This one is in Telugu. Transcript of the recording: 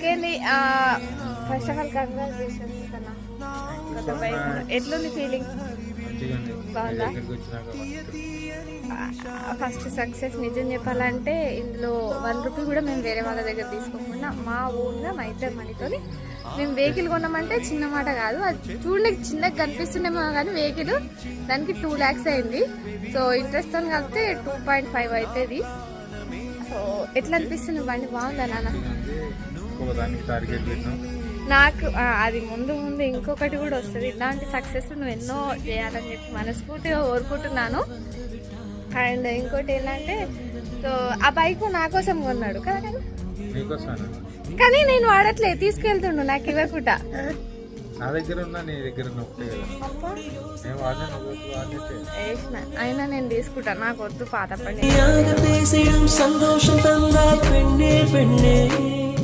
ఓకేలీ. ఫస్ట్ ఆఫ్ ఆల్ కంగ్రాచులేషన్స్ కన్నా. కొత్త బైక్ ఎట్లుంది ఫీలింగ్? బాగుందా? ఫస్ట్ సక్సెస్ నిజం చెప్పాలంటే ఇందులో 1 రూపీ కూడా మేము వేరే వాళ్ళ దగ్గర తీసుకోకుండా మా ఓన్గా మా ఇద్దరు మనీతో మేము వెహికల్ కొన్నామంటే చిన్న మాట కాదు. అది చూడడానికి చిన్నగా కనిపిస్తుండేమో కానీ వెహికల్ దానికి 2 lakhs అయింది. సో ఇంట్రెస్ట్ అని కలిపితే 2.5 అవుతుంది. సో ఎట్లా అనిపిస్తుంది బండి? బాగుందా నాన్న? నాకు అది ముందు ముందు ఇంకొకటి కూడా వస్తుంది. ఇలాంటి సక్సెస్ నువ్వు ఎన్నో చేయాలని చెప్పి మనస్ఫూర్తిగా కోరుకుంటున్నాను. అండ్ ఇంకోటి ఏంటంటే, సో ఆ బైక్ నా కోసం కొన్నాడు కదా, కానీ నేను వాడట్లేదు, తీసుకెళ్తుండు నాకు ఇవ్వకుండా. అయినా నేను తీసుకుంటా, నాకు వద్దు పాత పని.